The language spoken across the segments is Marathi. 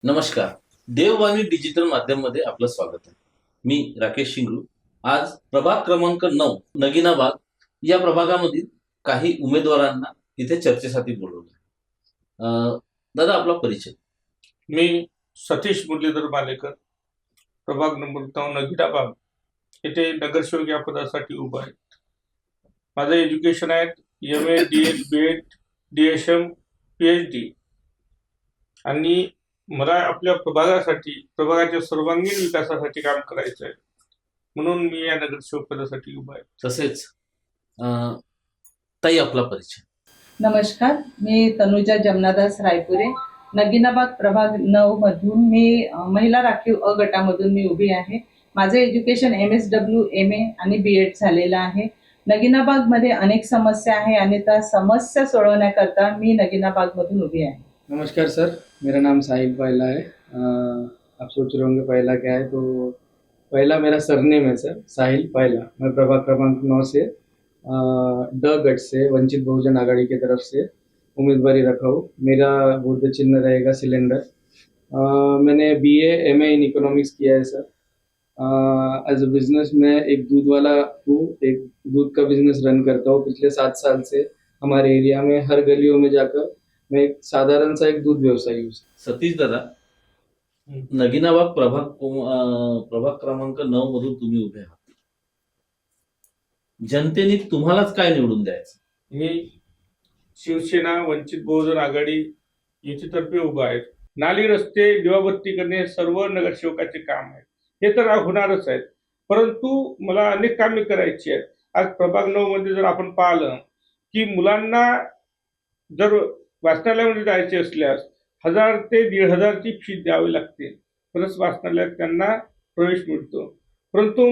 नमस्कार. देववाणी डिजिटल माध्यममध्ये आपलं स्वागत आहे. मी राकेश शिंगरू. आज प्रभाग क्रमांक 9 नगिनाबाद या प्रभागामधील काही उमेदवारांना इथे चर्चेसाठी बोलवलं. दादा, आपला परिचय. मी सतीश मुरलीधर मालेकर, प्रभाग नंबर 9 नगिनाबाद येथे नगरसेवक या पदासाठी उभा आहे. माझं एज्युकेशन आहे MA, DL, BEd, DSM, PhD. आणि मला आपल्या प्रभागाच्या सर्वांगीण विकासासाठी काम करायचं आहे, म्हणून मी या नगरसेवक पदासाठी उभा आहे. तसेच ताई, आपला परिचय. नमस्कार, मी तनुजा जमनादास रायपुरे, नगिनाबाद प्रभाग 9 मधून मी महिला राखीव अ गटामधून मी उभी आहे. माझं एज्युकेशन MSW, MA आणि BEd झालेलं आहे. नगिनाबादमध्ये अनेक समस्या आहे आणि त्या समस्या सोडवण्याकरता मी नगिनाबादमधून उभी आहे. नमस्कार सर, मेरा नाम साहिल पहला है। आप सोच रहे होंगे पहला क्या है, तो पहला मेरा सरनेम है सर, साहिल पहला। मैं प्रभाग क्रमांक 9 से ड गट से वंचित बहुजन आघाड़ी की तरफ से उम्मीदवारी रखा हूँ। मेरा बुद्ध चिन्ह रहेगा सिलेंडर। मैंने BA MA इन इकोनॉमिक्स किया है सर। एज अ बिजनेस मैं एक दूध वाला हूँ, एक दूध का बिजनेस रन करता हूँ पिछले 7 साल से। हमारे एरिया में हर गलियों में जाकर मैं एक साधारण सा एक दूध व्यवसायी हूँ। सतीश दादा, नगिनाबाद प्रभाग क्रमांक 9 मधून तुम्ही उभे आहात. जनतेने तुम्हालाच काय निवडून द्यायचं? मी शिवसेना वंचित बहुजन आघाडी युतीतर्फे उभा आहे. नाली, रस्ते, दिवाबत्ती करणे सर्व नगरसेवकाचे काम आहे. हे तर होणारच आहेत, परंतु मला अनेक कामे करायची आहेत. आज प्रभाग 9 मध्ये जर आपण पाहिलं की मुलांना जर वाचनालयामध्ये जायचे असल्यास 1000 ते 1500 ची फी द्यावी लागते, तरच वाचनालयात त्यांना प्रवेश मिळतो. परंतु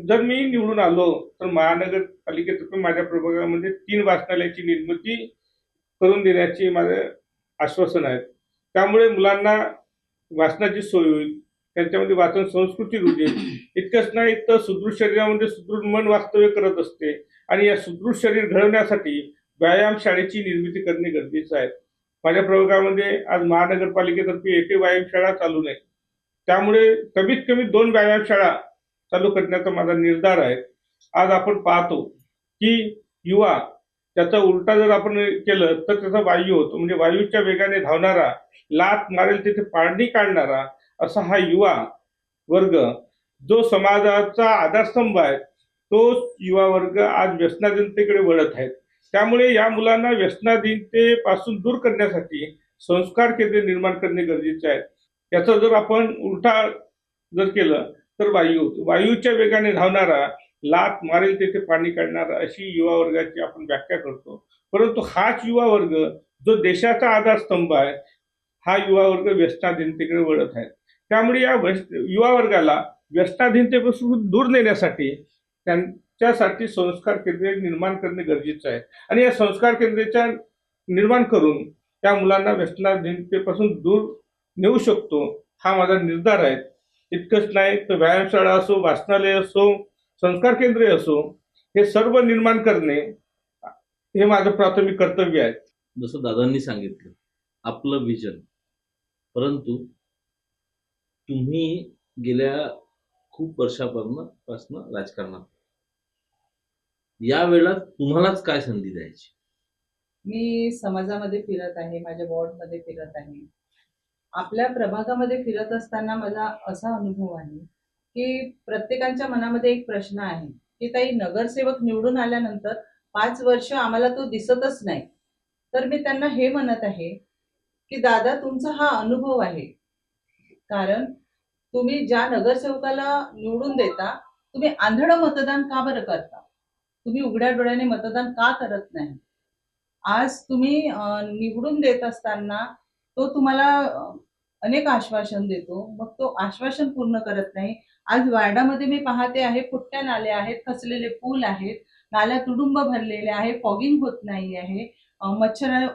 जर मी निवडून आलो तर महानगरपालिकेतर्फे माझ्या प्रभागामध्ये 3 वाचनालयाची निर्मिती करून देण्याचे माझे आश्वासन आहे. त्यामुळे मुलांना वाचनाची सोय होईल, त्यांच्यामध्ये वाचन संस्कृती रुजेल. इतकंच नाही तर सुदृढ शरीरामध्ये सुदृढ मन वास्तव्य करत असते आणि या सुदृढ शरीर घडवण्यासाठी व्यायाम शाळेची निर्मिती करणे गरजेचं आहे. माझ्या प्रभागामध्ये आज महानगरपालिकेतर्फे एकही व्यायामशाळा चालू नाही, त्यामुळे कमीत कमी 2 व्यायामशाळा चालू करण्याचा माझा निर्धार आहे. आज आपण पाहतो की युवा त्याचा उलटा जर आपण केलं तर त्याचा वायू होतो, म्हणजे वायूच्या वेगाने धावणारा, लात मारेल तिथे पाणी काढणारा असा हा युवा वर्ग जो समाजाचा आधारस्तंभ आहे, तो युवा वर्ग आज व्यसनाधीनतेकडे वळत आहे. त्यामुळे या मुलांना व्यसनाधीनतेपासून दूर करण्यासाठी संस्कार केंद्र निर्माण करणे गरजेचे आहे. याचा जर आपण उलटा जर केलं तर वायूच्या वेगाने धावणारा, लात मारेल तेथे पाणी काढणारा अशी युवा वर्गाची आपण व्याख्या करतो. परंतु हाच युवा वर्ग जो देशाचा आधारस्तंभ आहे, हा युवा वर्ग व्यसनाधीनतेकडे वळत आहे. त्यामुळे या युवा वर्गाला व्यसनाधीनतेपासून दूर नेण्यासाठी त्यासाठी संस्कार केंद्र निर्माण करणे गरजेचं आहे. आणि या संस्कार केंद्राच्या निर्माण करून त्या मुलांना व्यसनाधीनतेपासून दूर नेऊ शकतो, हा माझा निर्धार आहे. इतकंच नाही तर व्यायामशाळा असो, वाचनालय असो, संस्कार केंद्रे असो, हे सर्व निर्माण करणे हे माझं प्राथमिक कर्तव्य आहे. जसं दादांनी सांगितलं आपलं विजन, परंतु तुम्ही गेल्या खूप वर्षापासून राजकारणात, या वेळेला तुम्हालाच काय संधी द्यायची? मी समाजामध्ये फिरत आहे, माझ्या वॉर्डमध्ये फिरत आहे, आपल्या प्रभागामध्ये फिरत असताना माझा असा अनुभव आहे की प्रत्येकाच्या मनामध्ये एक प्रश्न आहे की ताई, नगरसेवक निवडून आल्यानंतर 5 वर्ष आम्हाला तो दिसतच नाही. तर मी त्यांना हे म्हणत आहे की दादा, तुमचा हा अनुभव आहे, कारण तुम्ही ज्या नगरसेवकाला निवडून देता, तुम्ही आंधळं मतदान का बरं करता? तुम्ही उघड्या डोळ्याने मतदान का करत नाही? आज तुम्ही निवडून देत असताना तो तुम्हाला अनेक आश्वासन देतो, मग तो आश्वासन पूर्ण करत नाही. आज वार्डामध्ये मी पाहते आहे, फुटत्या नाल्या आहेत, खचलेले पूल आहेत, नाल्या तुडुंब भरलेले आहे, फॉगिंग होत नाही आहे, मच्छर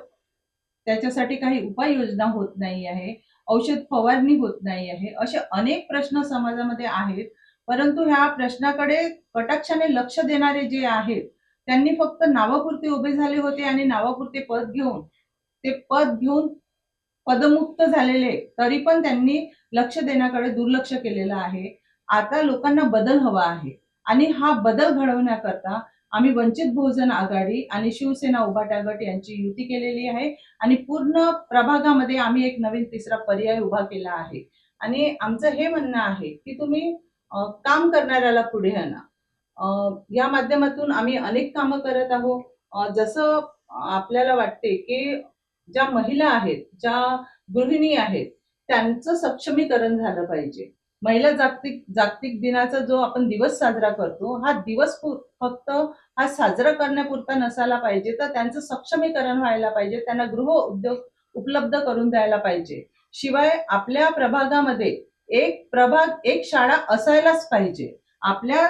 त्याच्यासाठी काही उपाययोजना होत नाही आहे, औषध फवारणी होत नाही आहे. असे अनेक प्रश्न समाजामध्ये आहेत, परंतु ह्या प्रश्नाकडे कटाक्षाने लक्ष देणारे जे आहेत त्यांनी फक्त नावापुरते उभे झाले होते आणि नावापुरते पद घेऊन पदमुक्त झालेले, तरी पण त्यांनी लक्ष देण्याकडे दुर्लक्ष केलेलं आहे. आता लोकांना बदल हवा आहे आणि हा बदल घडवण्याकरता आम्ही वंचित बहुजन आघाडी आणि शिवसेना उभाटा गट यांची युती केलेली आहे आणि पूर्ण प्रभागामध्ये आम्ही एक नवीन तिसरा पर्याय उभा केला आहे. आणि आमचं हे म्हणणं आहे की तुम्ही काम करणाऱ्याला पुढे आणा. या माध्यमातून आम्ही अनेक कामं करत आहोत. जसं आपल्याला वाटते की ज्या महिला आहेत, ज्या गृहिणी आहेत, त्यांचं सक्षमीकरण झालं पाहिजे. महिला जागतिक दिनाचा जो आपण दिवस साजरा करतो, हा दिवस फक्त हा साजरा करण्यापुरता नसायला पाहिजे, तर त्यांचं सक्षमीकरण व्हायला पाहिजे. त्यांना गृह उद्योग उपलब्ध करून द्यायला पाहिजे. शिवाय आपल्या प्रभागामध्ये एक शाळा असायलाच पाहिजे. आपल्या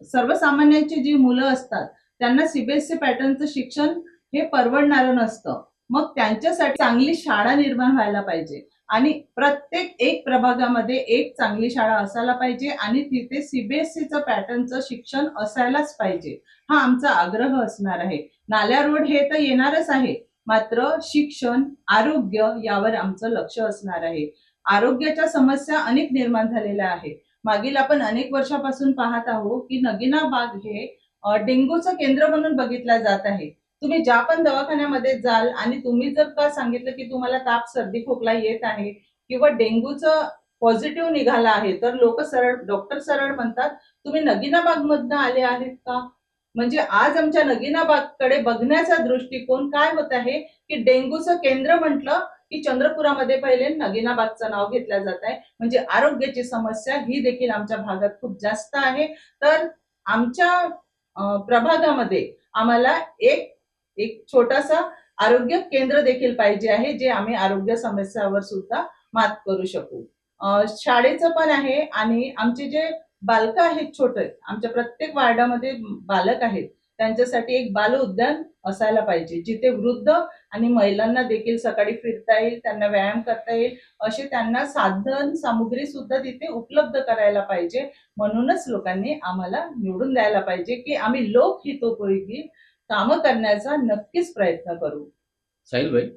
सर्वसामान्यांची जी मुलं असतात, त्यांना सीबीएसई पॅटर्नचं शिक्षण हे परवडणारं नसतं. मग त्यांच्यासाठी चांगली शाळा निर्माण व्हायला पाहिजे आणि प्रत्येक एक प्रभागामध्ये एक चांगली शाळा असायला पाहिजे आणि तिथे सीबीएसईचं पॅटर्नचं शिक्षण असायलाच पाहिजे. हा आमचा आग्रह असणार आहे. नाल्या रोड हे तर येणारच आहे, मात्र शिक्षण, आरोग्य यावर आमचं लक्ष असणार आहे. आरोग्याच्या समस्या अनेक निर्माण झालेल्या आहेत. मागील आपण अनेक वर्षापासून पाहत आहोत की नगीना बाग हे डेंग्यूचं केंद्र म्हणून बघितलं जात आहे. तुम्ही ज्या पण दवाखान्यामध्ये जाल आणि तुम्ही जर का सांगितलं की तुम्हाला ताप, सर्दी, खोकला येत आहे किंवा डेंग्यूचं पॉझिटिव्ह निघाला आहे, तर डॉक्टर सरळ म्हणतात, तुम्ही नगीना बागमधनं आले आहेत का? म्हणजे आज आमच्या नगीना बागकडे बघण्याचा दृष्टिकोन काय होत आहे की डेंग्यूचं केंद्र म्हटलं की चंद्रपुरामध्ये पहिले नगीना बागचं नाव घेतलं जात आहे. म्हणजे आरोग्याची समस्या ही देखील आमच्या भागात खूप जास्त आहे. तर आमच्या प्रभागामध्ये आम्हाला एक एक छोटासा आरोग्य केंद्र देखील पाहिजे आहे, जे आम्ही आरोग्य समस्यावर सुद्धा मात करू शकू. शाळेचं पण आहे आणि आमचे जे बालकं आहेत छोटे, आमच्या प्रत्येक वार्डामध्ये बालक आहेत, त्यांच्यासाठी एक बाल उद्यान असायला पाहिजे, जिथे वृद्ध आणि महिलांना देखील सकाळी फिरता येईल, त्यांना व्यायाम करता येईल, असे त्यांना साधन सामुग्री सुद्धा तिथे उपलब्ध करायला पाहिजे. म्हणूनच लोकांनी आम्हाला निवडून द्यायला पाहिजे की आम्ही लोकहितोपयोगी कामं करण्याचा नक्कीच प्रयत्न करू. साहिल भाई,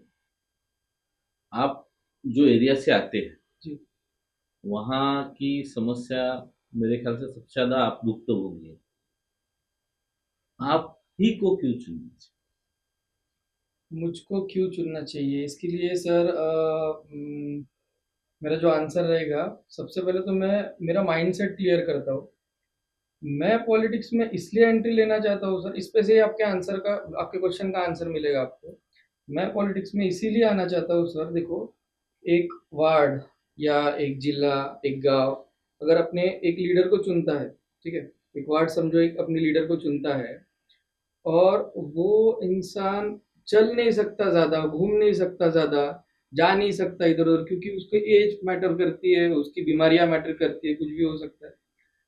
आप जो एरिया से आते हैं जी। वहाँ की समस्या मेरे ख्याल से सबसे ज्यादा आप भुक्तभोगी है। आप ही को क्यों चुनना चाहिए? मुझको क्यों चुनना चाहिए इसके लिए सर, मेरा जो आंसर रहेगा, सबसे पहले तो मैं मेरा माइंडसेट क्लियर करता हूँ। मैं पॉलिटिक्स में इसलिए एंट्री लेना चाहता हूँ सर, इस पे से ही आपके क्वेश्चन का आंसर मिलेगा आपको। मैं पॉलिटिक्स में इसीलिए आना चाहता हूँ सर, देखो, एक वार्ड या एक जिला, एक गांव अगर अपने एक लीडर को चुनता है, ठीक है, एक वार्ड समझो एक अपने लीडर को चुनता है और वो इंसान चल नहीं सकता ज़्यादा, घूम नहीं सकता ज़्यादा, जा नहीं सकता इधर उधर, क्योंकि उसकी एज मैटर करती है, उसकी बीमारियां मैटर करती है, कुछ भी हो सकता है।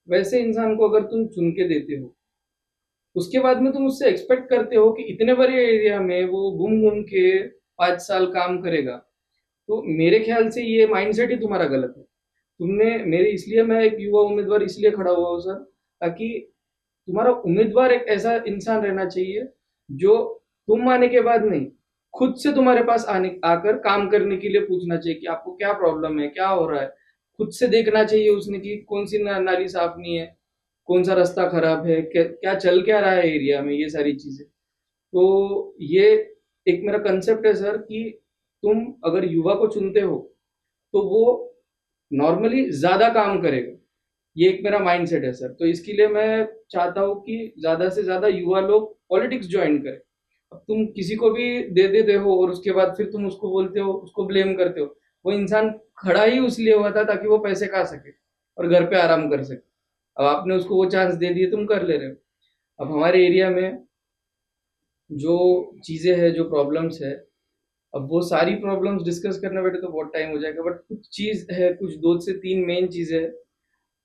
वैसे इंसान को अगर तुम चुन के देते हो, उसके बाद में तुम उससे एक्सपेक्ट करते हो कि इतने बड़े एरिया में वो घूम घूम के 5 साल काम करेगा, तो मेरे ख्याल से ये माइंडसेट ही तुम्हारा गलत है। इसलिए मैं एक युवा उम्मीदवार इसलिए खड़ा हुआ हूँ सर, ताकि तुम्हारा उम्मीदवार एक ऐसा इंसान रहना चाहिए जो तुम आने के बाद नहीं, खुद से तुम्हारे पास आकर काम करने के लिए पूछना चाहिए कि आपको क्या प्रॉब्लम है, क्या हो रहा है। खुद से देखना चाहिए उसने कि कौन सी नाली साफ नहीं है, कौन सा रास्ता खराब है, क्या चल क्या रहा है एरिया में, ये सारी चीजें। तो ये एक मेरा कंसेप्ट है सर कि तुम अगर युवा को चुनते हो तो वो नॉर्मली ज्यादा काम करेगा। ये एक मेरा माइंडसेट है सर। तो इसके लिए मैं चाहता हूँ कि ज्यादा से ज्यादा युवा लोग पॉलिटिक्स ज्वाइन करें। अब तुम किसी को भी दे देते हो और उसके बाद फिर तुम उसको बोलते हो, उसको ब्लेम करते हो। वो इंसान खड़ा ही उसलिए हुआ था ताकि वो पैसे खा सके और घर पे आराम कर सके। अब आपने उसको वो चांस दे दिए, तुम कर ले रहे हो। अब हमारे एरिया में जो चीजें हैं, जो प्रॉब्लम्स है, अब वो सारी प्रॉब्लम्स डिस्कस करने बैठे तो बहुत टाइम हो जाएगा, बट कुछ चीज है, कुछ 2 से 3 मेन चीजें हैं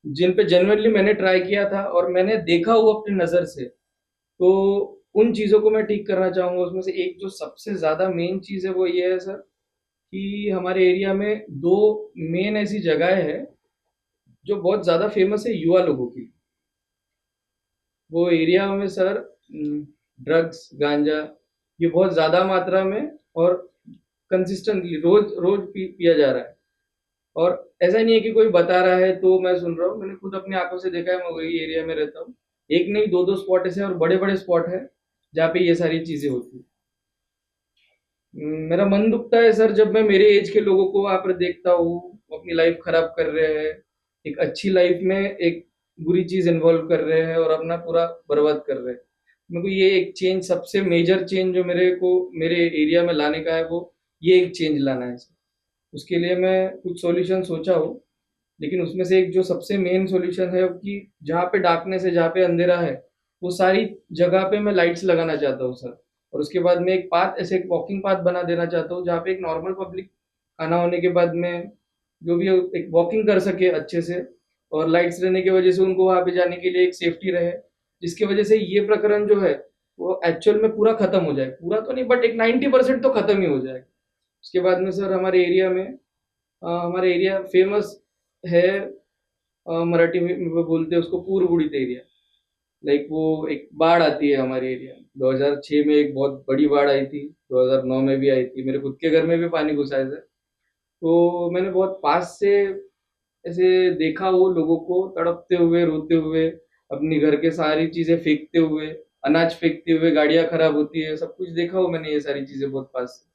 जिन पे जेन्युइनली मैंने ट्राई किया था और मैंने देखा हुआ अपनी नजर से, तो उन चीजों को मैं ठीक करना चाहूंगा। उसमें से एक जो सबसे ज्यादा मेन चीज है वो ये है सर कि हमारे एरिया में 2 मेन ऐसी जगह है जो बहुत ज्यादा फेमस है युवा लोगों की। वो एरिया में सर ड्रग्स, गांजा, ये बहुत ज्यादा मात्रा में और कंसिस्टेंटली रोज रोज पिया जा रहा है। और ऐसा नहीं है कि कोई बता रहा है तो मैं सुन रहा हूँ, मैंने खुद अपनी आंखों से देखा है, मैं वही एरिया में रहता हूँ। एक नहीं दो दो स्पॉट ऐसे और बड़े बड़े स्पॉट है जहाँ पे ये सारी चीजें होती है। मेरा मन दुखता है सर जब मैं मेरे एज के लोगों को वहां पर देखता हूँ, वो अपनी लाइफ खराब कर रहे हैं, एक अच्छी लाइफ में एक बुरी चीज इन्वॉल्व कर रहे हैं और अपना पूरा बर्बाद कर रहे हैं। मेरे को ये एक चेंज, सबसे मेजर चेंज जो मेरे को मेरे एरिया में लाने का है, वो ये एक चेंज लाना है सर। उसके लिए मैं कुछ सॉल्यूशन सोचा हूँ, लेकिन उसमें से एक जो सबसे मेन सॉल्यूशन है कि जहाँ पे डार्कनेस है, जहाँ पे अंधेरा है, वो सारी जगह पे मैं लाइट्स लगाना चाहता हूँ सर। और उसके बाद में एक पाथ, ऐसे एक वॉकिंग पाथ बना देना चाहता हूँ जहाँ पे एक नॉर्मल पब्लिक खाना होने के बाद में जो भी एक वॉकिंग कर सके अच्छे से, और लाइट्स रहने की वजह से उनको वहाँ पे जाने के लिए एक सेफ्टी रहे, जिसकी वजह से ये प्रकरण जो है वो एक्चुअल में पूरा खत्म हो जाए। पूरा तो नहीं, बट एक 90% तो खत्म ही हो जाए। उसके बाद में सर हमारे एरिया में हमारे एरिया फेमस है, मराठी में बोलते हैं उसको पूर्व उड़ीद एरिया। लाइक वो एक बाढ़ आती है हमारे एरिया में, 2006 में एक बहुत बड़ी बाढ़ आई थी, 2009 में भी आई थी, मेरे खुद के घर में भी पानी घुसा है सर। तो मैंने बहुत पास से ऐसे देखा वो लोगों को तड़पते हुए, रोते हुए, अपनी घर के सारी चीजें फेंकते हुए, अनाज फेंकते हुए, गाड़ियां खराब होती है, सब कुछ देखा हो मैंने ये सारी चीजें बहुत पास से।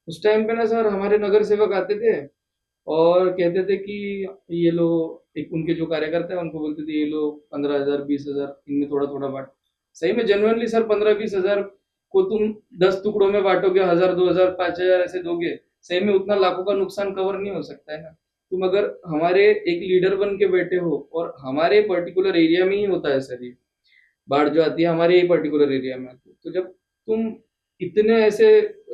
उस टाइम पे ना सर हमारे नगर सेवक आते थे और कहते थे कि ये लो, एक उनके जो कार्यकर्ता है उनको बोलते थे ये लो 15,000 20,000 इनमें थोड़ा थोड़ा बांट। सही में जेनुअनली सर 15-20 हजार को तुम 10 टुकड़ों में बांटोगे, 1,000 2,000 5,000 ऐसे दोगे, सही में उतना लाखों का नुकसान कवर नहीं हो सकता है ना। तुम अगर हमारे एक लीडर बन के बैठे हो, और हमारे पर्टिकुलर एरिया में ही होता है सर ये बाढ़ जो आती है, हमारे ही पर्टिकुलर एरिया में आती है, तो जब तुम इतने ऐसे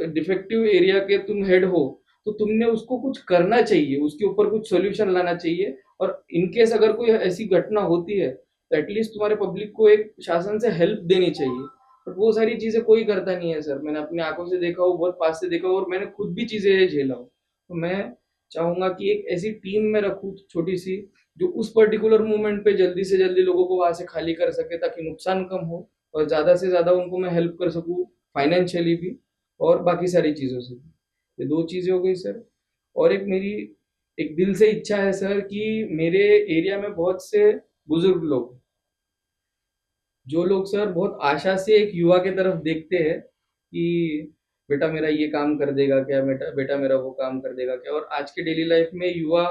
डिफेक्टिव एरिया के तुम हेड हो, तो तुमने उसको कुछ करना चाहिए, उसके ऊपर कुछ सॉल्यूशन लाना चाहिए। और इनकेस अगर कोई ऐसी घटना होती है तो एटलीस्ट तुम्हारे पब्लिक को एक शासन से हेल्प देनी चाहिए। बट वो सारी चीजें कोई करता नहीं है सर। मैंने अपनी आंखों से देखा हो, बहुत पास से देखा हो, और मैंने खुद भी चीजें झेला हो। तो मैं चाहूंगा कि एक ऐसी टीम में रखूं छोटी सी, जो उस पर्टिकुलर मूवमेंट पे जल्दी से जल्दी लोगों को वहां से खाली कर सके, ताकि नुकसान कम हो और ज्यादा से ज्यादा उनको मैं हेल्प कर सकूं, फाइनेंशियली भी और बाकी सारी चीजों से भी। ये दो चीजें हो गई सर। और एक मेरी एक दिल से इच्छा है सर कि मेरे एरिया में बहुत से बुजुर्ग लोग, जो लोग सर बहुत आशा से एक युवा के तरफ देखते हैं कि बेटा मेरा ये काम कर देगा क्या, बेटा बेटा मेरा वो काम कर देगा क्या। और आज के डेली लाइफ में युवा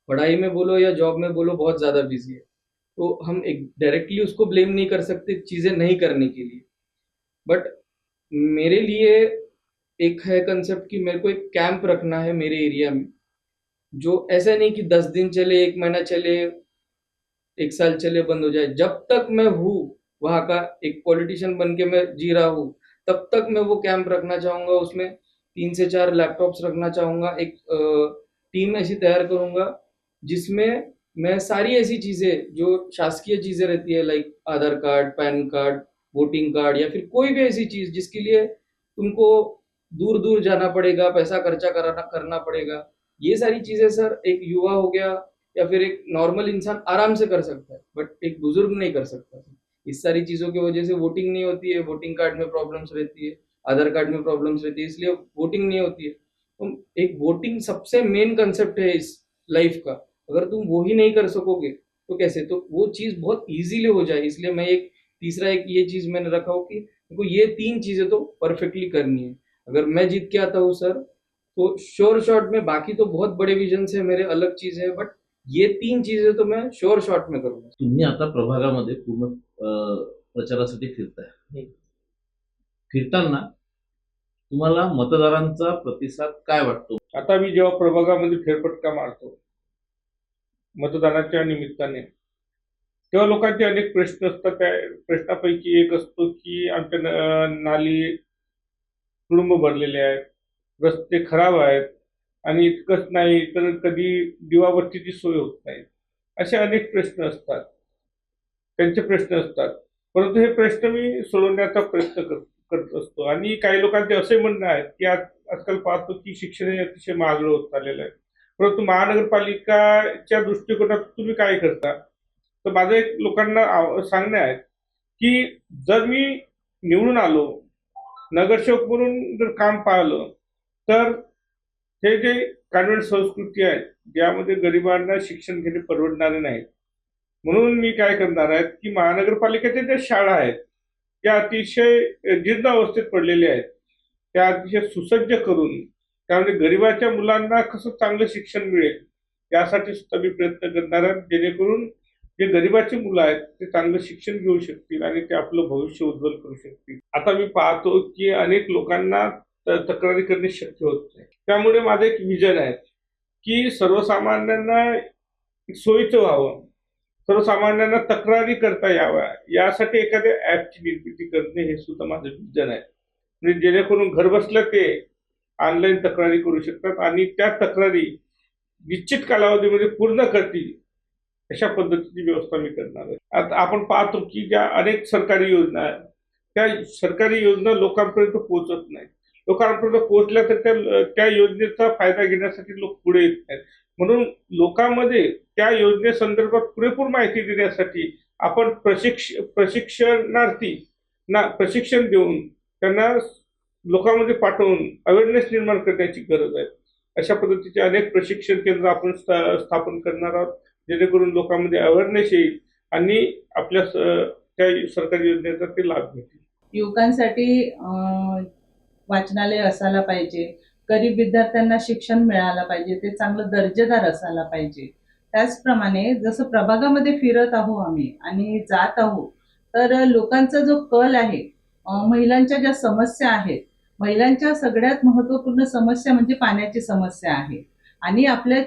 पढ़ाई में बोलो या जॉब में बोलो बहुत ज्यादा बिजी है, तो हम एक डायरेक्टली उसको ब्लेम नहीं कर सकते चीजें नहीं करने के लिए। बट मेरे लिए एक है कंसेप्ट कि मेरे को एक कैंप रखना है मेरे एरिया में, जो ऐसा नहीं कि 10 दिन चले, 1 महीना चले, 1 साल चले, बंद हो जाए। जब तक मैं हूँ वहाँ का एक पॉलिटिशियन बन के मैं जी रहा हूँ, तब तक मैं वो कैंप रखना चाहूंगा। उसमें 3 से 4 लैपटॉप्स रखना चाहूंगा, एक टीम ऐसी तैयार करूंगा जिसमें मैं सारी ऐसी चीजें जो शासकीय चीजें रहती है, लाइक आधार कार्ड, पैन कार्ड, वोटिंग कार्ड, या फिर कोई भी ऐसी चीज जिसके लिए तुमको दूर दूर जाना पड़ेगा, पैसा खर्चा करना करना पड़ेगा, ये सारी चीजें सर एक युवा हो गया या फिर एक नॉर्मल इंसान आराम से कर सकता है, बट एक बुजुर्ग नहीं कर सकता। इस सारी चीजों की वजह से वोटिंग नहीं होती है, वोटिंग कार्ड में प्रॉब्लम्स रहती है, आधार कार्ड में प्रॉब्लम्स रहती है, इसलिए वोटिंग नहीं होती है। तो एक वोटिंग सबसे मेन कंसेप्ट है इस लाइफ का, अगर तुम वो ही नहीं कर सकोगे तो कैसे, तो वो चीज बहुत इजीली हो जाए। इसलिए मैं एक तीसरा एक ये चीज मैंने रखा हो कि मेरे को ये 3 चीजें तो परफेक्टली करनी है। अगर मैं जीत के आता हूँ सर, तो श्योर शॉट में, बाकी तो बहुत बड़े विजन है मेरे, अलग चीज है, बट ये 3 चीजें तो मैं श्योर शॉट में करूंगा। तुम्ही आता प्रभागामध्ये पूर्ण प्रचारासाठी फिरताय. फिरताना तुम्हाला मतदारांचा प्रतिसाद काय वाटतो? आता मी जेव्हा प्रभागामध्ये फेरफटका मारतो मतदानाच्या निमित्ताने, तेव्हा लोकांचे अनेक प्रश्न असतात. त्या प्रश्नापैकी एक असतो की आमच्या नाली तुडुंब भरलेले आहेत, रस्ते खराब आहेत, आणि इतकंच नाही तर कधी दिवाबत्तीची सोय होत नाही. असे अनेक प्रश्न असतात, त्यांचे प्रश्न असतात. परंतु हे प्रश्न मी सोडवण्याचा प्रयत्न करत असतो. आणि काही लोकांचे असे म्हणणं आहे की आजकाल पाहतो की शिक्षण हे अतिशय महागडं होत चाललेलं आहे. परंतु महानगरपालिकाच्या दृष्टिकोनातून तुम्ही काय करता? तर माझं एक लोकांना सांगणं आहे की जर मी निवडून आलो, नगरसेवक म्हणून जर काम पाहिलं, तर हे जे कॉन्व्हेंट संस्कृती आहे ज्यामध्ये गरिबांना शिक्षण घेणे परवडणारे नाही, म्हणून मी काय करणार आहे की महानगरपालिकेच्या ज्या शाळा आहेत त्या अतिशय जीर्ण अवस्थेत पडलेल्या आहेत, त्या अतिशय सुसज्ज करून त्यामध्ये गरिबाच्या मुलांना कसं चांगलं शिक्षण मिळेल यासाठी सुद्धा मी प्रयत्न करणार आहे, जेणेकरून जे गरिबाची मुलं आहेत ते चांगलं शिक्षण घेऊ शकतील आणि ते आपलं भविष्य उज्ज्वल करू शकतील. आता मी पाहतो की अनेक लोकांना तक्रारी करणे शक्य होत नाही. त्यामुळे माझं एक विजन आहे की सर्वसामान्यांना सोयीचं व्हावं, सर्वसामान्यांना तक्रारी करता याव्या यासाठी एखाद्या ॲपची निर्मिती करणे हे सुद्धा माझं विजन आहे. म्हणजे जेणेकरून घरबसल्या ते ऑनलाईन तक्रारी करू शकतात आणि त्या तक्रारी निश्चित कालावधीमध्ये पूर्ण करतील अशा पद्धतीची व्यवस्था मी करणार आहे. आता आपण पाहतो की ज्या अनेक सरकारी योजना आहेत त्या सरकारी योजना लोकांपर्यंत पोहोचत नाही. लोकांपर्यंत पोहोचल्या तर त्या योजनेचा फायदा घेण्यासाठी लोक पुढे येत नाहीत. म्हणून लोकांमध्ये त्या योजनेसंदर्भात पुरेपूर माहिती देण्यासाठी आपण प्रशिक्षणार्थींना प्रशिक्षण देऊन त्यांना लोकांमध्ये पाठवून अवेअरनेस निर्माण करण्याची गरज आहे. अशा पद्धतीचे अनेक प्रशिक्षण केंद्र आपण स्थापन करणार आहोत, जेणेकरून लोकांमध्ये अवेअरनेस येईल आणि आपल्या त्या सरकारी योजनेचा ते लाभ घेतील. युवकांसाठी वाचनालय असायला पाहिजे, गरीब विद्यार्थ्यांना शिक्षण मिळायला पाहिजे, ते चांगलं दर्जेदार असायला पाहिजे. त्याचप्रमाणे जसं प्रभागामध्ये फिरत आहो आम्ही आणि जात आहो तर लोकांचा जो कल आहे, महिलांच्या ज्या समस्या आहेत, महिलांच्या सगळ्यात महत्त्वपूर्ण समस्या म्हणजे पाण्याची समस्या आहे. आणि आपल्या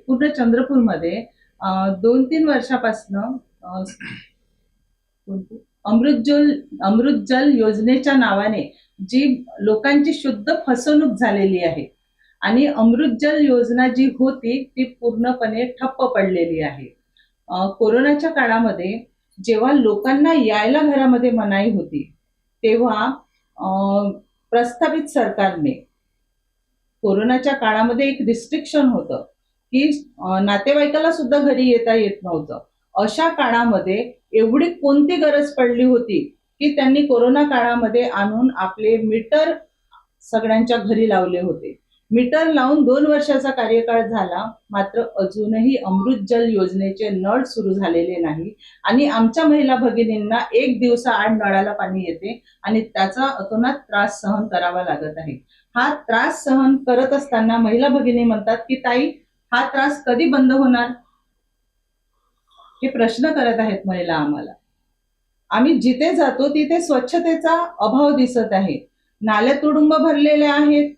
पूर्ण चंद्रपूरमध्ये 2-3 वर्षापासून अमृत जल योजनेच्या नावाने जी लोकांची शुद्ध फसवणूक झालेली आहे आणि अमृत जल योजना जी होती ती पूर्णपणे ठप्प पडलेली आहे. कोरोनाच्या काळामध्ये जेव्हा लोकांना यायला घरामध्ये मनाई होती तेव्हा प्रस्थापित सरकारने कोरोनाच्या काळामध्ये एक रिस्ट्रिक्शन होतं की नातेवाईकाला सुद्धा घरी येता येत नव्हतं. अशा काळामध्ये एवढी कोणती गरज पडली होती की त्यांनी कोरोना काळामध्ये आणून आपले मीटर सगळ्यांच्या घरी लावले होते. मीटर लावून 2 वर्षाचा कार्यकाळ झाला, मात्र अजूनही अमृत जल योजनेचे नळ सुरू झालेले नाही आणि आमच्या महिला भगिनींना 1 दिवसाआड नळाला पाणी येते आणि त्याचा अतोनात त्रास सहन करावा लागत आहे. हा त्रास सहन करत असताना महिला भगिनी म्हणतात की ताई, हा त्रास कधी बंद होणार, हे प्रश्न करत आहेत महिला आम्हाला. आम्ही जिथे जातो तिथे स्वच्छतेचा अभाव दिसत आहे, नाल्या तुडुंब भरलेल्या आहेत.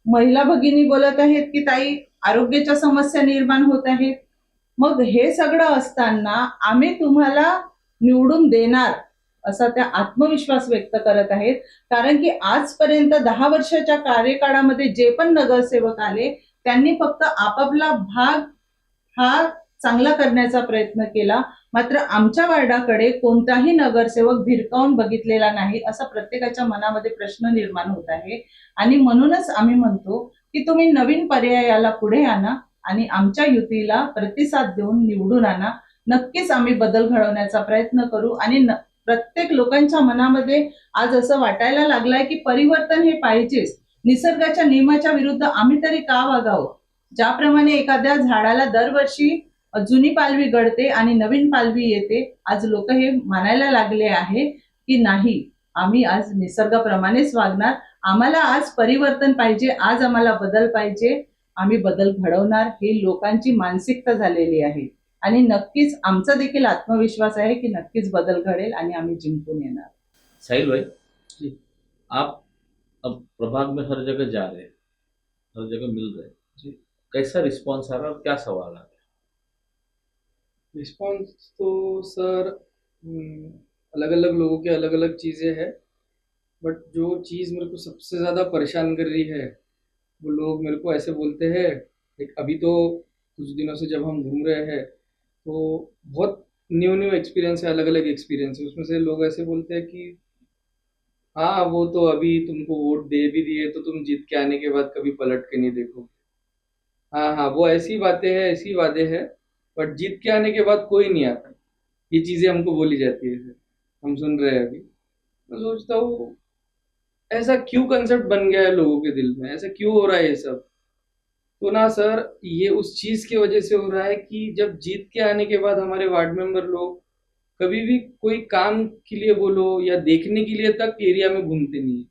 महिला भगिनी बोलत आहेत की ताई, आरोग्याच्या समस्या निर्माण होत आहेत. मग हे सगळं असताना आम्ही तुम्हाला निवडून देणार असा त्या आत्मविश्वास व्यक्त करत आहेत. कारण की आजपर्यंत 10 वर्षाच्या कार्यकाळामध्ये जे पण नगरसेवक आले त्यांनी फक्त आपापला भाग हा चांगला करण्याचा प्रयत्न केला, मात्र आमच्या वार्डाकडे कोणताही नगरसेवक भिरकावून बघितलेला नाही असा प्रत्येकाच्या मनामध्ये प्रश्न निर्माण होत आहे. आणि म्हणूनच आम्ही म्हणतो की तुम्ही नवीन पर्यायाला पुढे आणा आणि आमच्या युतीला प्रतिसाद देऊन निवडून आणा. नक्कीच आम्ही बदल घडवण्याचा प्रयत्न करू आणि प्रत्येक लोकांच्या मनामध्ये आज असं वाटायला लागलंय की परिवर्तन हे पाहिजेच. निसर्गाच्या नियमाच्या विरुद्ध आम्ही तरी का वागावं? ज्याप्रमाणे एखाद्या झाडाला दरवर्षी जुनी पालवी गळते आणि नवीन पालवी येते, आज लोक हे मानायला लागले आहे की नाही, आम्ही आज निसर्गाप्रमाणेच वागणार. आम्हाला आज परिवर्तन पाहिजे, आज आम्हाला बदल पाहिजे, आम्ही बदल घडवणार. ही लोकांची मानसिकता झालेली आहे आणि नक्कीच आमचा देखील आत्मविश्वास आहे की नक्कीच बदल घडेल आणि आम्ही जिंकून येणार. साहिल भाई, आप अब प्रभाग में हर जगह जा रहे हैं, हर जगह मिल रहे हैं, कैसा रिस्पॉन्स आ रहा है और क्या सवाल आ रहा है? रिस्पॉन्स तो सर अलग अलग लोगों के अलग अलग चीज़ें हैं, बट जो चीज़ मेरे को सबसे ज़्यादा परेशान कर रही है वो लोग मेरे को ऐसे बोलते हैं। एक अभी तो कुछ दिनों से जब हम घूम रहे हैं तो बहुत न्यू एक्सपीरियंस है, अलग अलग एक्सपीरियंस है। उसमें से लोग ऐसे बोलते हैं कि हाँ, वो तो अभी तुमको वोट दे भी दिए तो तुम जीत के आने के बाद कभी पलट के नहीं देखो। हाँ हाँ, वो ऐसी बातें हैं, ऐसी वादे हैं, बट जीत के आने के बाद कोई नहीं आता। ये चीज़ें हमको बोली जाती है सर, हम सुन रहे हैं अभी। मैं सोचता हूँ ऐसा क्यों कंसेप्ट बन गया है लोगों के दिल में, ऐसा क्यों हो रहा है ये सब? तो ना सर, ये उस चीज की वजह से हो रहा है कि जब जीत के आने के बाद हमारे वार्ड मेंबर लोग कभी भी कोई काम के लिए बोलो या देखने के लिए तक एरिया में घूमते नहीं है।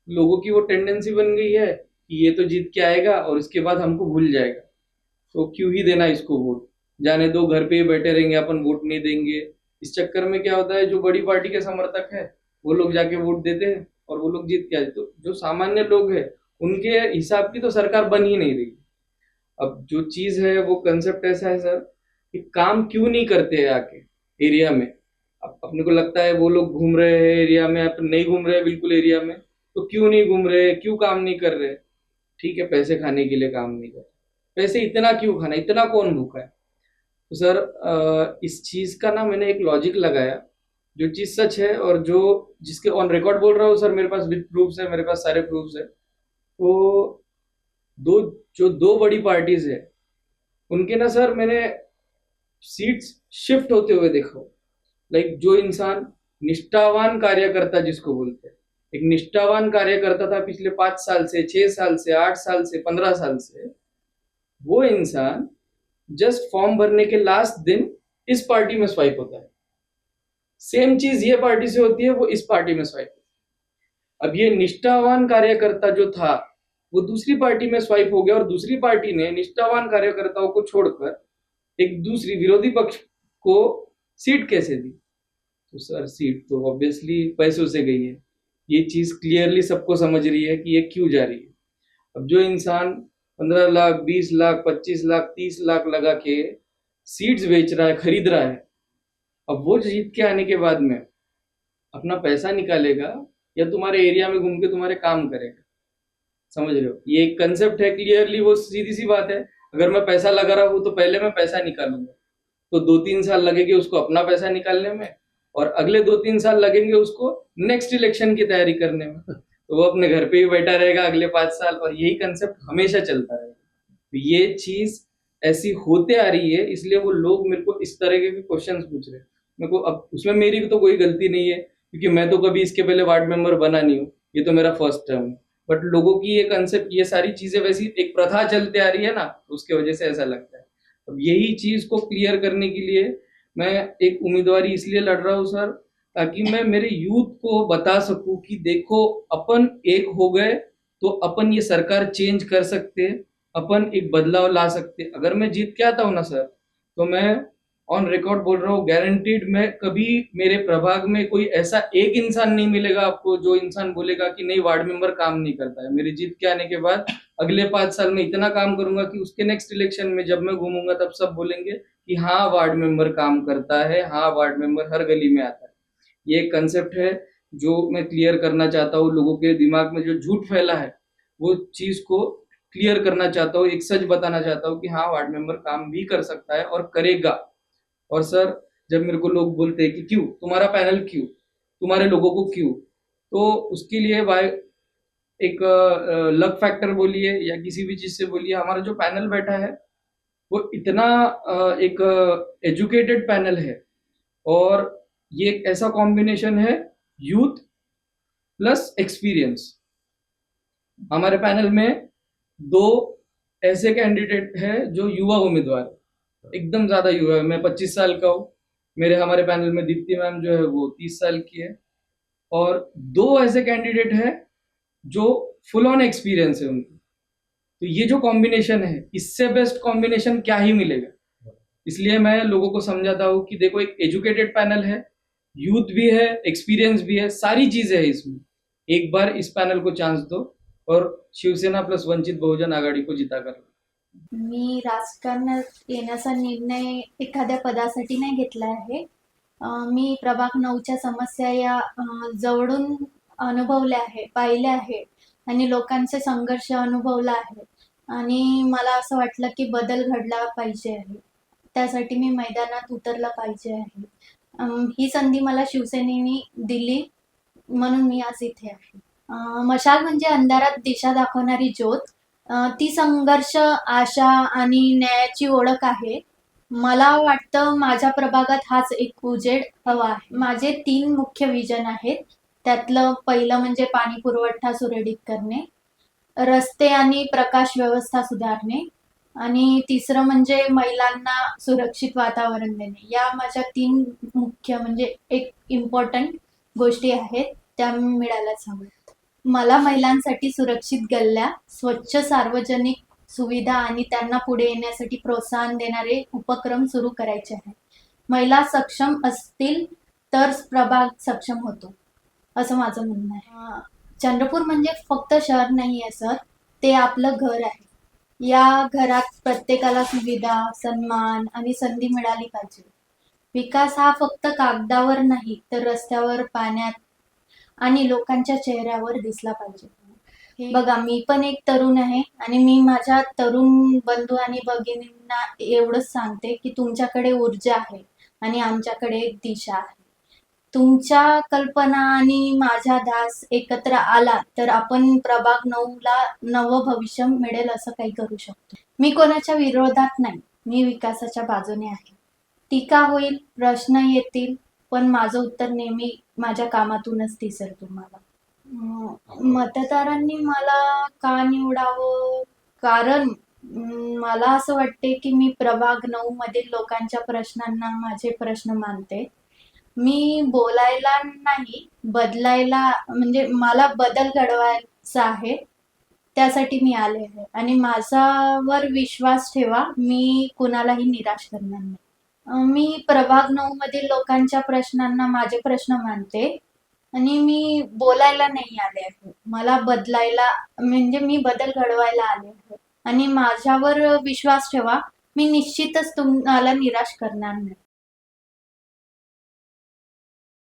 लोगों की वो टेंडेंसी बन गई है कि ये तो जीत के आएगा और इसके बाद हमको भूल जाएगा, तो क्यों ही देना इसको वोट, जाने दो, घर पे ही बैठे रहेंगे, अपन वोट नहीं देंगे। इस चक्कर में क्या होता है, जो बड़ी पार्टी के समर्थक है वो लोग जाके वोट देते हैं और वो लोग जीत के आते। तो जो सामान्य लोग हैं उनके हिसाब की तो सरकार बन ही नहीं रही। अब जो चीज है वो कंसेप्ट ऐसा है सर कि काम क्यों नहीं करते हैं आके एरिया में। अब अपने को लगता है वो लोग घूम रहे हैं एरिया में, अपन नहीं घूम रहे हैं बिल्कुल एरिया में, तो क्यों नहीं घूम रहे, क्यों काम नहीं कर रहे। ठीक है, पैसे खाने के लिए काम नहीं कर रहे, पैसे इतना क्यों खाना, इतना कौन भूखा है। तो सर इस चीज का ना मैंने एक लॉजिक लगाया, जो चीज सच है और जो जिसके ऑन रिकॉर्ड बोल रहा हूँ सर, मेरे पास विद प्रूफ्स है, मेरे पास सारे प्रूफ्स है। तो दो जो दो बड़ी पार्टीज है उनके ना सर मैंने सीट्स शिफ्ट होते हुए देखा। लाइक जो इंसान निष्ठावान कार्यकर्ता जिसको बोलते हैं, एक निष्ठावान कार्यकर्ता था पिछले 5 साल से, 6 साल से, 8 साल से, 15 साल से, वो इंसान जस्ट फॉर्म भरने के लास्ट दिन इस पार्टी में स्वाइप होता है। सेम चीज ये पार्टी से होती है, वो इस पार्टी में स्वाइप होता है। अब ये निष्ठावान कार्यकर्ता जो था वो दूसरी पार्टी में स्वाइप हो गया और दूसरी पार्टी ने निष्ठावान कार्यकर्ताओं को छोड़कर एक दूसरी विरोधी पक्ष को सीट कैसे दी। तो सर सीट तो ऑब्वियसली पैसों से गई है, ये चीज क्लियरली सबको समझ रही है कि ये क्यों जा रही है। अब जो इंसान 15 लाख, 20 लाख, 25 लाख, 30 लाख लगा के सीट्स बेच रहा है, खरीद रहा है, अब वो जीत के आने के बाद में अपना पैसा निकालेगा या तुम्हारे एरिया में घूम के तुम्हारे काम करेगा। समझ रहे हो, ये एक कंसेप्ट है क्लियरली, वो सीधी सी बात है। अगर मैं पैसा लगा रहा हूँ तो पहले मैं पैसा निकालूंगा, तो 2-3 साल लगेंगे उसको अपना पैसा निकालने में और अगले 2-3 साल लगेंगे उसको नेक्स्ट इलेक्शन की तैयारी करने में। तो वो अपने घर पे ही बैठा रहेगा अगले 5 साल और यही कंसेप्ट हमेशा चलता रहेगा। तो ये चीज ऐसी होते आ रही है, इसलिए वो लोग मेरे को इस तरह के क्वेश्चंस पूछ रहे हैं। मेरे को अब उसमें मेरी तो कोई गलती नहीं है क्योंकि मैं तो कभी इसके पहले वार्ड मेंबर बना नहीं हूँ, ये तो मेरा फर्स्ट टर्म है। बट लोगों की ये कंसेप्ट, ये सारी चीजें वैसी एक प्रथा चलते आ रही है ना, उसके वजह से ऐसा लगता है। अब यही चीज को क्लियर करने के लिए मैं एक उम्मीदवारी इसलिए लड़ रहा हूँ सर, ताकि मैं मेरे यूथ को बता सकूं कि देखो अपन एक हो गए तो अपन ये सरकार चेंज कर सकते हैं, अपन एक बदलाव ला सकते हैं। अगर मैं जीत के आता हूँ ना सर, तो मैं ऑन रिकॉर्ड बोल रहा हूँ, गारंटीड मैं कभी मेरे प्रभाग में कोई ऐसा एक इंसान नहीं मिलेगा आपको जो इंसान बोलेगा कि नहीं वार्ड मेंबर काम नहीं करता है। मेरे जीत के आने के बाद अगले 5 साल में इतना काम करूंगा कि उसके नेक्स्ट इलेक्शन में जब मैं घूमूंगा तब सब बोलेंगे कि हाँ वार्ड मेंबर काम करता है, हाँ वार्ड मेंबर हर गली में आता है। ये एक कंसेप्ट है जो मैं क्लियर करना चाहता हूँ। लोगों के दिमाग में जो झूठ फैला है वो चीज को क्लियर करना चाहता हूँ, एक सच बताना चाहता हूँ कि हाँ वार्ड मेंबर काम भी कर सकता है और करेगा। और सर जब मेरे को लोग बोलते हैं कि क्यों तुम्हारा पैनल, क्यों तुम्हारे लोगों को, क्यों, तो उसके लिए वाई एक लक फैक्टर बोलिए या किसी भी चीज से बोलिए, हमारा जो पैनल बैठा है वो इतना एक एजुकेटेड पैनल है और ये एक ऐसा कॉम्बिनेशन है यूथ प्लस एक्सपीरियंस। हमारे पैनल में 2 ऐसे कैंडिडेट है जो युवा उम्मीदवार है, एकदम ज्यादा युवा है। मैं 25 साल का हूँ, मेरे हमारे पैनल में दीप्ति मैम जो है वो 30 साल की है और 2 ऐसे कैंडिडेट है जो फुल ऑन एक्सपीरियंस है उनकी। तो ये जो कॉम्बिनेशन है, इससे बेस्ट कॉम्बिनेशन क्या ही मिलेगा। इसलिए मैं लोगों को समझाता हूँ कि देखो एक एजुकेटेड पैनल है, यूथ भी है, एक्सपीरियंस भी है, सारी चीजें है इसमें। एक बार इस पैनल को चांस दो और शिवसेना प्लस वंचित बहुजन आघाडी को जिता कर। मी राजकारणात येण्याचा निर्णय एखाद्या पदासाठी नाही घेतला आहे. मी प्रभाग 9च्या समस्या या जवळून अनुभवल्या आहे, पाहिल्या आहे आणि लोकांचे संघर्ष अनुभवला आहे आणि मला असं वाटलं की बदल घडला पाहिजे आहे. त्यासाठी मी मैदानात उतरला पाहिजे आहे. ही संधी मला शिवसेनेने दिली म्हणून मी आज इथे आहे. मशाल म्हणजे अंधारात दिशा दाखवणारी ज्योत. ती संघर्ष, आशा आणि न्यायाची ओळख आहे. मला वाटतं माझ्या प्रभागात हाच एक उजेड हवा आहे. माझे 3 मुख्य विजन आहेत. त्यातलं पहिलं म्हणजे पाणी पुरवठा सुरळीत करणे, रस्ते आणि प्रकाश व्यवस्था सुधारणे आणि तिसरं म्हणजे महिलांना सुरक्षित वातावरण देणे. या माझ्या 3 मुख्य म्हणजे एक इम्पॉर्टंट गोष्टी आहेत, त्या मिळायलाच हव्यात. मला महिलांसाठी सुरक्षित गल्ल्या, स्वच्छ सार्वजनिक सुविधा आणि त्यांना पुढे येण्यासाठी प्रोत्साहन देणारे उपक्रम सुरू करायचे आहेत. महिला सक्षम असतील तर प्रभाग सक्षम होतो, असं माझं म्हणणं आहे. चंद्रपूर म्हणजे फक्त शहर नाही आहे सर, ते आपलं घर आहे. या घरात प्रत्येकाला सुविधा, सन्मान आणि संधी मिळाली पाहिजे. विकास हा फक्त कागदावर नाही, तर रस्त्यावर, पाण्यात आणि लोकांच्या चेहऱ्यावर दिसला पाहिजे. बघा, मी पण एक तरुण आहे आणि मी माझ्या तरुण बंधू आणि भगिनींना एवढंच सांगते की तुमच्याकडे ऊर्जा आहे आणि आमच्याकडे एक दिशा आहे. तुमच्या कल्पना आणि माझा ध्यास एकत्र आला तर आपण प्रभाग 9ला नवं भविष्य मिळेल असं काही करू शकतो. मी कोणाच्या विरोधात नाही, मी विकासाच्या बाजूने आहे. टीका होईल, प्रश्न येतील, पण माझं उत्तर नेहमी माझ्या कामातूनच दिसेल तुम्हाला. मतदारांनी मला का निवडावं? कारण मला असं वाटते की मी प्रभाग 9 मधील लोकांच्या प्रश्नांना माझे प्रश्न मानते. मी बोलायला नाही, बदलायला म्हणजे मला बदल घडवायचा आहे, त्यासाठी मी आले आहे आणि माझ्यावर विश्वास ठेवा, मी कुणालाही निराश करणार नाही. मी प्रभाग 9 मधील लोकांच्या प्रश्नांना माझे प्रश्न मानते आणि मी बोलायला नाही आले आहे. मला बदलायला म्हणजे मी बदल घडवायला आले आहे आणि माझ्यावर विश्वास ठेवा, मी निश्चितच तुम्हाला निराश करणार नाही.